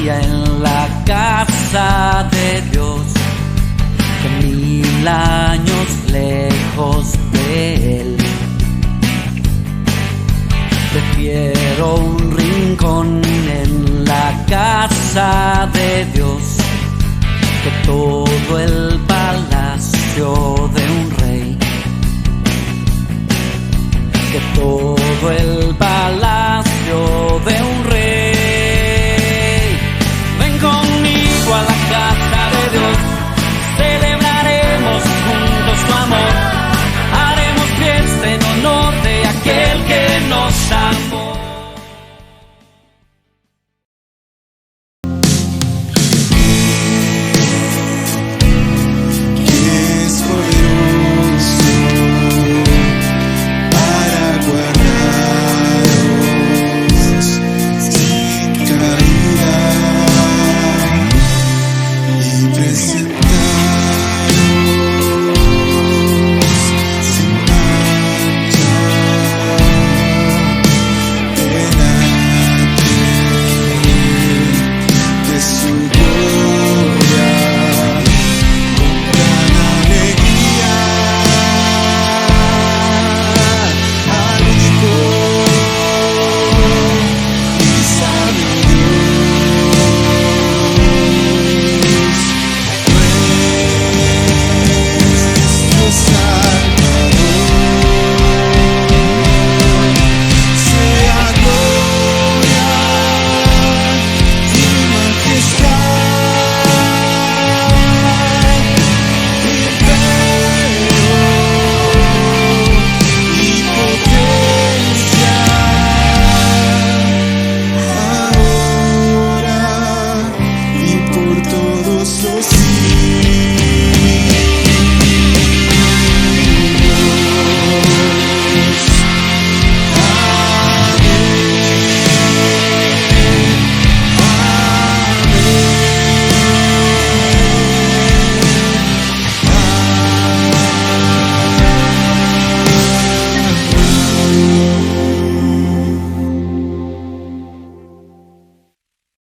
día en la casa de Dios que 1000 años lejos de Él. Prefiero un rincón en la casa de Dios que todo el palacio de un rey, que todo el palacio de un rey. Ven conmigo a la casa de Dios, celebraremos juntos tu amor, haremos fiesta en honor de aquel que nos amó.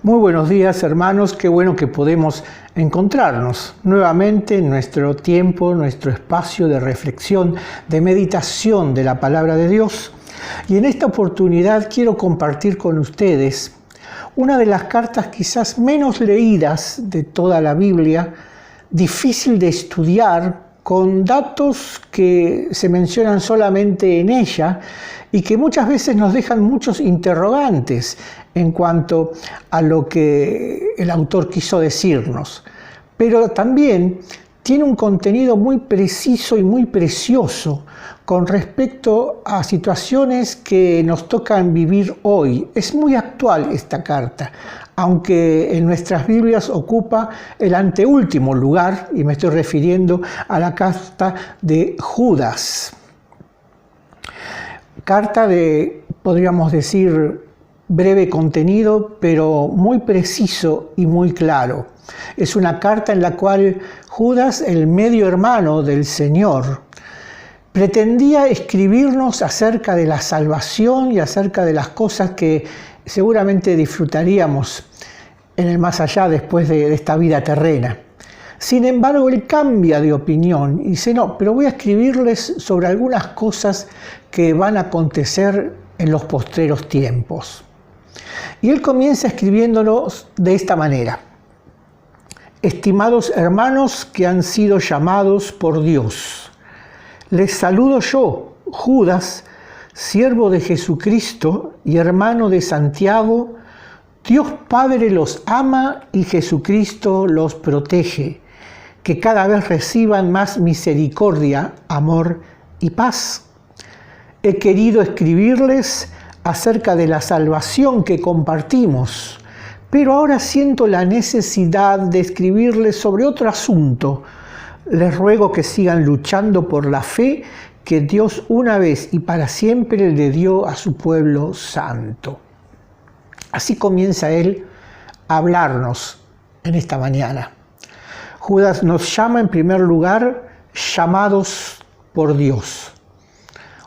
Muy buenos días, hermanos, qué bueno que podemos encontrarnos nuevamente en nuestro tiempo, nuestro espacio de reflexión, de meditación de la palabra de Dios. Y en esta oportunidad quiero compartir con ustedes una de las cartas quizás menos leídas de toda la Biblia, difícil de estudiar, con datos que se mencionan solamente en ella y que muchas veces nos dejan muchos interrogantes en cuanto a lo que el autor quiso decirnos. Pero también tiene un contenido muy preciso y muy precioso con respecto a situaciones que nos tocan vivir hoy. Es muy actual esta carta, aunque en nuestras Biblias ocupa el anteúltimo lugar, y me estoy refiriendo a la carta de Judas. Carta de, podríamos decir, breve contenido, pero muy preciso y muy claro. Es una carta en la cual Judas, el medio hermano del Señor, pretendía escribirnos acerca de la salvación y acerca de las cosas que seguramente disfrutaríamos en el más allá después de esta vida terrena. Sin embargo, él cambia de opinión y dice, no, pero voy a escribirles sobre algunas cosas que van a acontecer en los postreros tiempos. Y él comienza escribiéndonos de esta manera. Estimados hermanos que han sido llamados por Dios, les saludo yo, Judas, siervo de Jesucristo y hermano de Santiago. Dios Padre los ama y Jesucristo los protege, que cada vez reciban más misericordia, amor y paz. He querido escribirles acerca de la salvación que compartimos, pero ahora siento la necesidad de escribirles sobre otro asunto. Les ruego que sigan luchando por la fe que Dios una vez y para siempre le dio a su pueblo santo. Así comienza él a hablarnos en esta mañana. Judas nos llama en primer lugar llamados por Dios.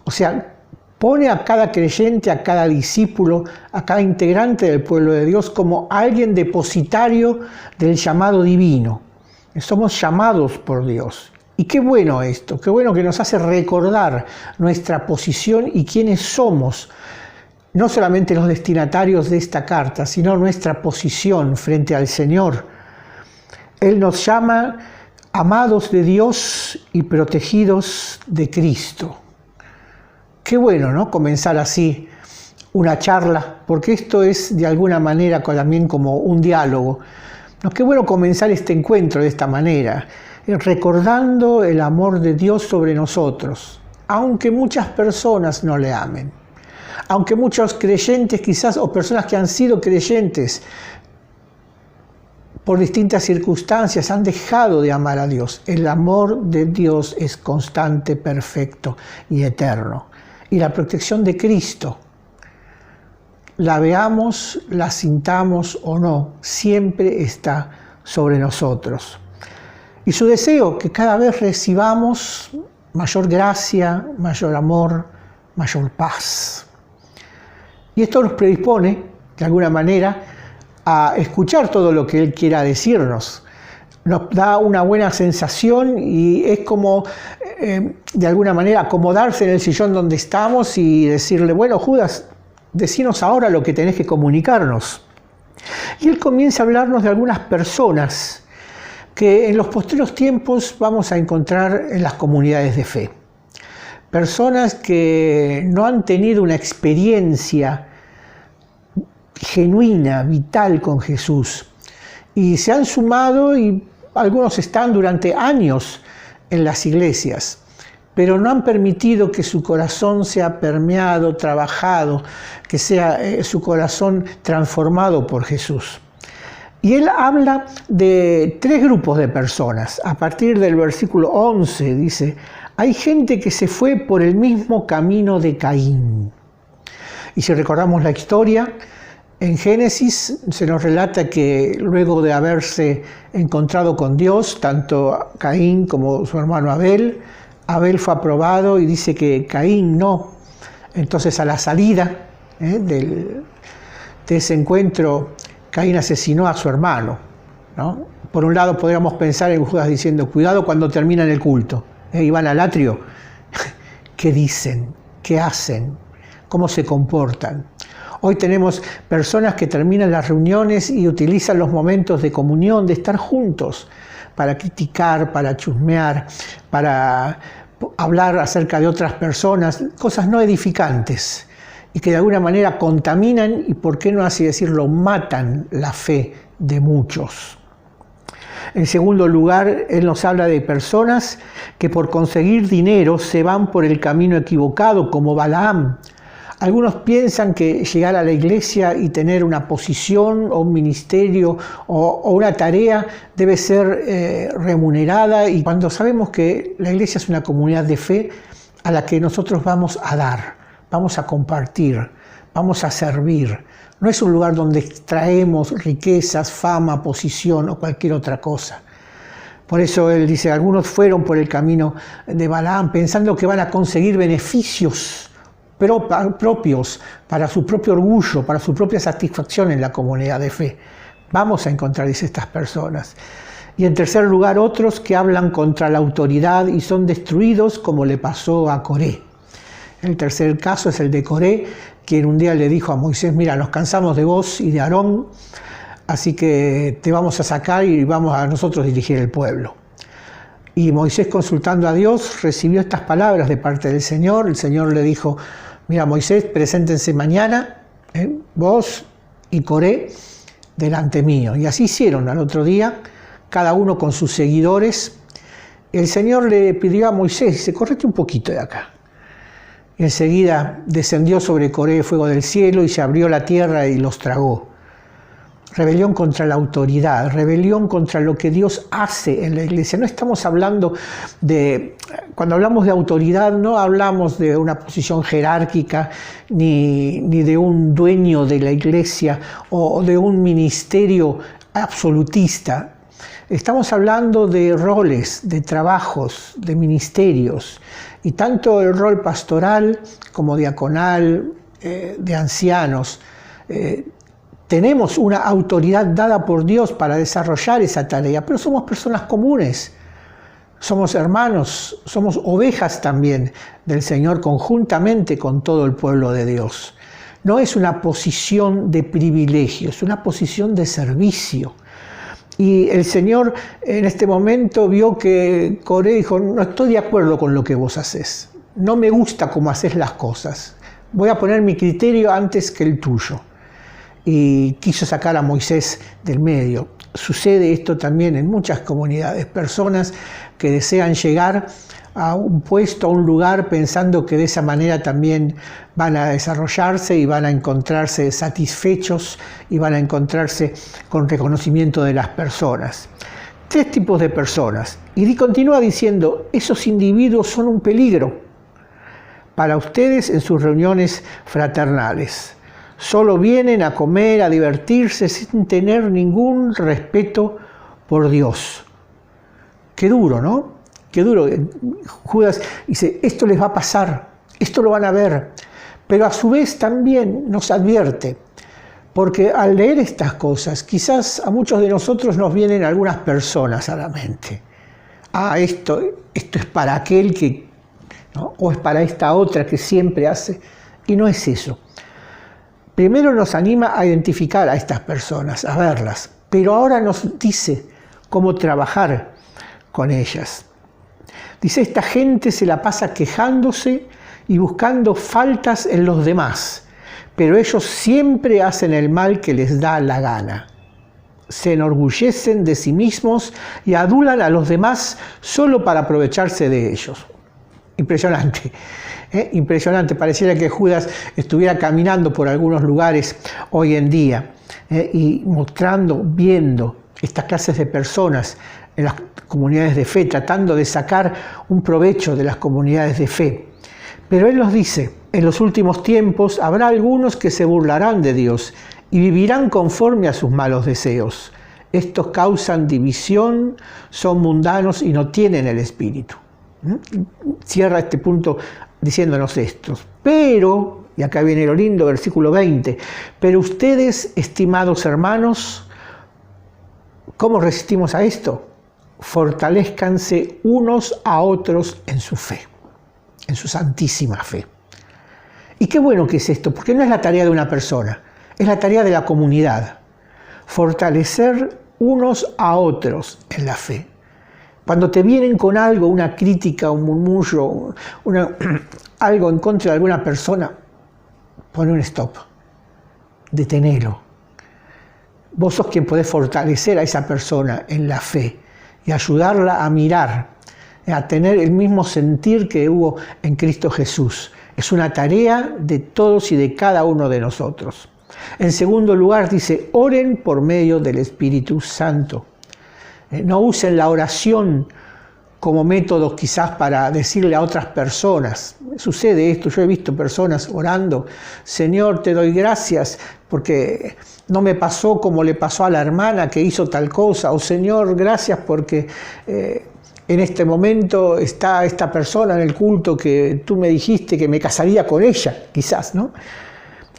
O sea, Pone a cada creyente, a cada discípulo, a cada integrante del pueblo de Dios como alguien depositario del llamado divino. Somos llamados por Dios. Y qué bueno esto, qué bueno que nos hace recordar nuestra posición y quiénes somos, no solamente los destinatarios de esta carta, sino nuestra posición frente al Señor. Él nos llama amados de Dios y protegidos de Cristo. Qué bueno, ¿no? Comenzar así una charla, porque esto es de alguna manera también como un diálogo. No, qué bueno comenzar este encuentro de esta manera, recordando el amor de Dios sobre nosotros, aunque muchas personas no le amen, aunque muchos creyentes quizás, o personas que han sido creyentes por distintas circunstancias, han dejado de amar a Dios. El amor de Dios es constante, perfecto y eterno. Y la protección de Cristo, la veamos, la sintamos o no, siempre está sobre nosotros. Y su deseo, que cada vez recibamos mayor gracia, mayor amor, mayor paz. Y esto nos predispone, de alguna manera, a escuchar todo lo que Él quiera decirnos. Nos da una buena sensación y es como, de alguna manera, acomodarse en el sillón donde estamos y decirle, bueno, Judas, decinos ahora lo que tenés que comunicarnos. Y Él comienza a hablarnos de algunas personas que en los posteriores tiempos vamos a encontrar en las comunidades de fe. Personas que no han tenido una experiencia genuina, vital con Jesús. Y se han sumado y algunos están durante años en las iglesias, pero no han permitido que su corazón sea permeado, trabajado, que sea su corazón transformado por Jesús. Y él habla de tres grupos de personas. A partir del versículo 11 dice, hay gente que se fue por el mismo camino de Caín. Y si recordamos la historia, en Génesis se nos relata que luego de haberse encontrado con Dios, tanto Caín como su hermano Abel fue aprobado y dice que Caín no. Entonces a la salida de ese encuentro, Caín asesinó a su hermano, ¿no? Por un lado podríamos pensar en Judas diciendo, cuidado cuando terminan el culto, y van al atrio, ¿qué dicen? ¿Qué hacen? ¿Cómo se comportan? Hoy tenemos personas que terminan las reuniones y utilizan los momentos de comunión, de estar juntos, para criticar, para chusmear, para hablar acerca de otras personas, cosas no edificantes, y que de alguna manera contaminan y, por qué no así decirlo, matan la fe de muchos. En segundo lugar, él nos habla de personas que por conseguir dinero se van por el camino equivocado, como Balaam. Algunos piensan que llegar a la iglesia y tener una posición o un ministerio o una tarea debe ser remunerada, y cuando sabemos que la iglesia es una comunidad de fe a la que nosotros vamos a dar, vamos a compartir, vamos a servir. No es un lugar donde extraemos riquezas, fama, posición o cualquier otra cosa. Por eso él dice, algunos fueron por el camino de Balaam pensando que van a conseguir beneficios propios, para su propio orgullo, para su propia satisfacción en la comunidad de fe. Vamos a encontrar estas personas. Y en tercer lugar, otros que hablan contra la autoridad y son destruidos, como le pasó a Coré. El tercer caso es el de Coré, quien un día le dijo a Moisés, mira, nos cansamos de vos y de Aarón, así que te vamos a sacar y vamos a nosotros dirigir el pueblo. Y Moisés, consultando a Dios, recibió estas palabras de parte del Señor. El Señor le dijo, mira, Moisés, preséntense mañana, vos y Coré, delante mío. Y así hicieron al otro día, cada uno con sus seguidores. El Señor le pidió a Moisés, dice, correte un poquito de acá. Y enseguida descendió sobre Coré fuego del cielo y se abrió la tierra y los tragó. Rebelión contra la autoridad, rebelión contra lo que Dios hace en la iglesia. No estamos hablando cuando hablamos de autoridad, no hablamos de una posición jerárquica, ni de un dueño de la iglesia o de un ministerio absolutista. Estamos hablando de roles, de trabajos, de ministerios, y tanto el rol pastoral como diaconal, de ancianos. Tenemos una autoridad dada por Dios para desarrollar esa tarea, pero somos personas comunes, somos hermanos, somos ovejas también del Señor conjuntamente con todo el pueblo de Dios. No es una posición de privilegio, es una posición de servicio. Y el Señor en este momento vio que Coré dijo, no estoy de acuerdo con lo que vos haces, no me gusta cómo haces las cosas, voy a poner mi criterio antes que el tuyo. Y quiso sacar a Moisés del medio. Sucede esto también en muchas comunidades, personas que desean llegar a un puesto, a un lugar, pensando que de esa manera también van a desarrollarse y van a encontrarse satisfechos y van a encontrarse con reconocimiento de las personas. 3 tipos de personas. Y continúa diciendo, esos individuos son un peligro para ustedes en sus reuniones fraternales. Solo vienen a comer, a divertirse, sin tener ningún respeto por Dios. Qué duro, ¿no? Qué duro. Judas dice, esto les va a pasar, esto lo van a ver. Pero a su vez también nos advierte, porque al leer estas cosas, quizás a muchos de nosotros nos vienen algunas personas a la mente. Esto es para aquel que, ¿no? O es para esta otra que siempre hace. Y no es eso. Primero nos anima a identificar a estas personas, a verlas, pero ahora nos dice cómo trabajar con ellas. Dice, esta gente se la pasa quejándose y buscando faltas en los demás, pero ellos siempre hacen el mal que les da la gana. Se enorgullecen de sí mismos y adulan a los demás solo para aprovecharse de ellos. Impresionante. Impresionante, pareciera que Judas estuviera caminando por algunos lugares hoy en día y mostrando, viendo estas clases de personas en las comunidades de fe, tratando de sacar un provecho de las comunidades de fe. Pero él nos dice, en los últimos tiempos habrá algunos que se burlarán de Dios y vivirán conforme a sus malos deseos. Estos causan división, son mundanos y no tienen el espíritu. Cierra este punto diciéndonos esto. Pero, y acá viene lo lindo, versículo 20, pero ustedes, estimados hermanos, ¿cómo resistimos a esto? Fortalezcanse unos a otros en su fe, en su santísima fe. Y qué bueno que es esto, porque no es la tarea de una persona, es la tarea de la comunidad. Fortalecer unos a otros en la fe. Cuando te vienen con algo, una crítica, un murmullo, algo en contra de alguna persona, pon un stop, detenelo. Vos sos quien podés fortalecer a esa persona en la fe y ayudarla a mirar, a tener el mismo sentir que hubo en Cristo Jesús. Es una tarea de todos y de cada uno de nosotros. En segundo lugar dice, oren por medio del Espíritu Santo. No usen la oración como método quizás para decirle a otras personas. Sucede esto, yo he visto personas orando, Señor, te doy gracias porque no me pasó como le pasó a la hermana que hizo tal cosa, o Señor, gracias porque en este momento está esta persona en el culto que tú me dijiste que me casaría con ella, quizás, ¿no?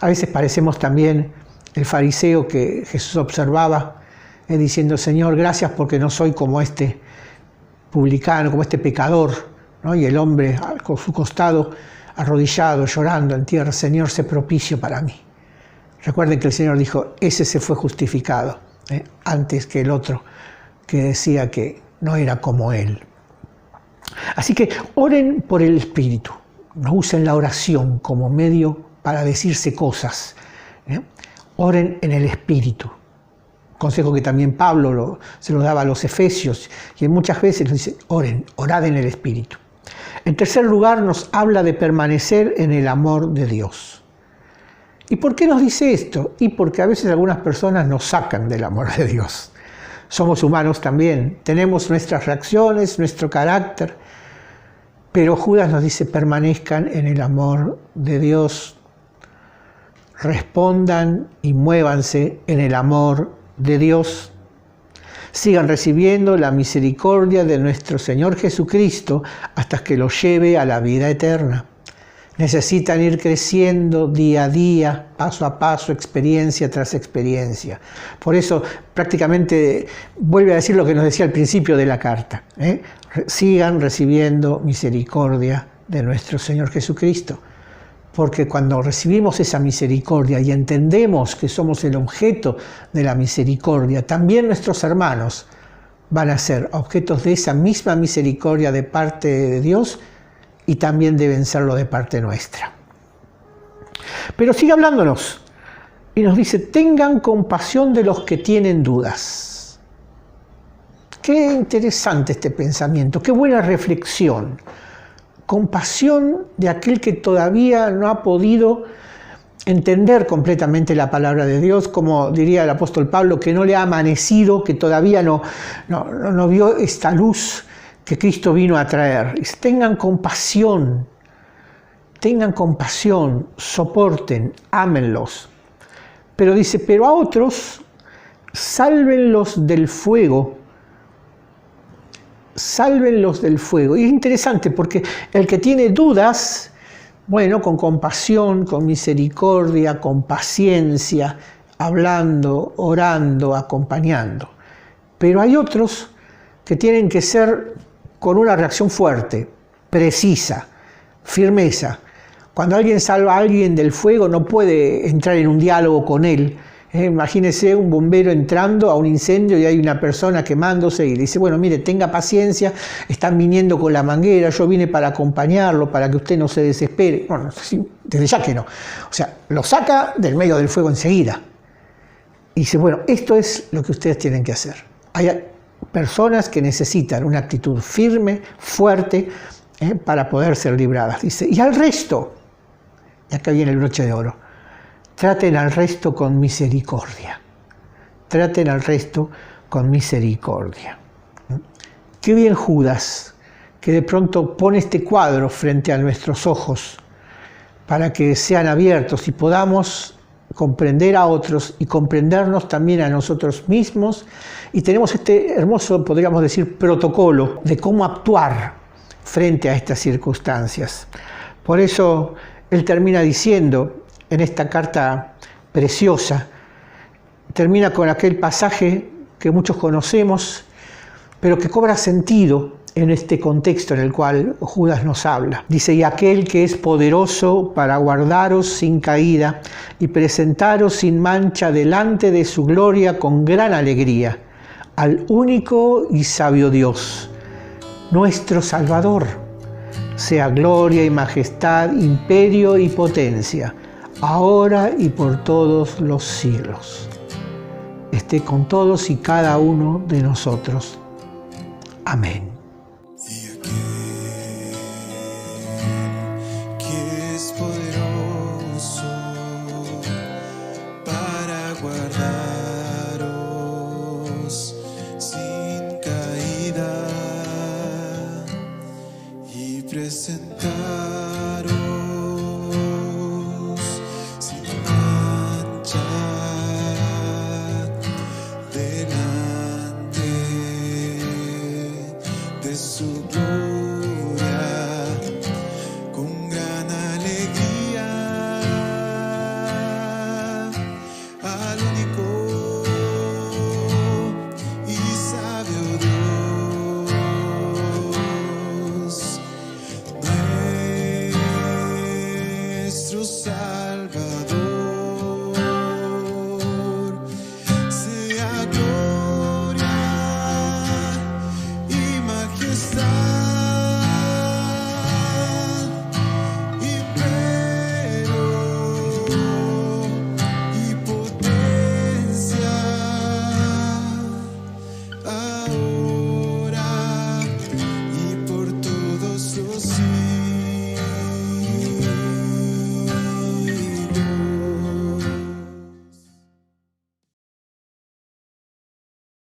A veces parecemos también el fariseo que Jesús observaba, diciendo, Señor, gracias porque no soy como este publicano, como este pecador, ¿no? Y el hombre con su costado arrodillado, llorando en tierra, Señor, sé propicio para mí. Recuerden que el Señor dijo, ese se fue justificado, antes que el otro que decía que no era como él. Así que oren por el Espíritu, no usen la oración como medio para decirse cosas, oren en el Espíritu. Consejo que también Pablo se lo daba a los efesios, y muchas veces nos dice, oren, orad en el Espíritu. En tercer lugar, nos habla de permanecer en el amor de Dios. ¿Y por qué nos dice esto? Y porque a veces algunas personas nos sacan del amor de Dios. Somos humanos también, tenemos nuestras reacciones, nuestro carácter, pero Judas nos dice, permanezcan en el amor de Dios, respondan y muévanse en el amor de Dios. sigan recibiendo la misericordia de nuestro Señor Jesucristo hasta que los lleve a la vida eterna. Necesitan ir creciendo día a día, paso a paso, experiencia tras experiencia. Por eso prácticamente vuelve a decir lo que nos decía al principio de la carta. Sigan recibiendo misericordia de nuestro Señor Jesucristo. Porque cuando recibimos esa misericordia y entendemos que somos el objeto de la misericordia, también nuestros hermanos van a ser objetos de esa misma misericordia de parte de Dios y también deben serlo de parte nuestra. Pero sigue hablándonos y nos dice, tengan compasión de los que tienen dudas. Qué interesante este pensamiento, qué buena reflexión. Compasión de aquel que todavía no ha podido entender completamente la palabra de Dios, como diría el apóstol Pablo, que no le ha amanecido, que todavía no vio esta luz que Cristo vino a traer. Tengan compasión, soporten, ámenlos. Pero dice, pero a otros, sálvenlos del fuego. Sálvenlos del fuego. Y es interesante porque el que tiene dudas, bueno, con compasión, con misericordia, con paciencia, hablando, orando, acompañando. Pero hay otros que tienen que ser con una reacción fuerte, precisa, firmeza. Cuando alguien salva a alguien del fuego no puede entrar en un diálogo con él. Imagínese un bombero entrando a un incendio y hay una persona quemándose y le dice, bueno, mire, tenga paciencia, están viniendo con la manguera, yo vine para acompañarlo, para que usted no se desespere. Bueno, desde ya que no. O sea, lo saca del medio del fuego enseguida. Y dice, bueno, esto es lo que ustedes tienen que hacer. Hay personas que necesitan una actitud firme, fuerte, para poder ser libradas. Dice, y al resto, y acá viene el broche de oro, traten al resto con misericordia. Traten al resto con misericordia. Qué bien Judas, que de pronto pone este cuadro frente a nuestros ojos para que sean abiertos y podamos comprender a otros y comprendernos también a nosotros mismos. Y tenemos este hermoso, podríamos decir, protocolo de cómo actuar frente a estas circunstancias. Por eso él termina diciendo en esta carta preciosa, termina con aquel pasaje que muchos conocemos, pero que cobra sentido en este contexto en el cual Judas nos habla. Dice, y aquel que es poderoso para guardaros sin caída y presentaros sin mancha delante de su gloria con gran alegría, al único y sabio Dios, nuestro Salvador, sea gloria y majestad, imperio y potencia, ahora y por todos los siglos. Esté con todos y cada uno de nosotros. Amén. Que es poderoso para guardaros sin caída y presentaros sin mancha delante de su gloria con gran alegría, al único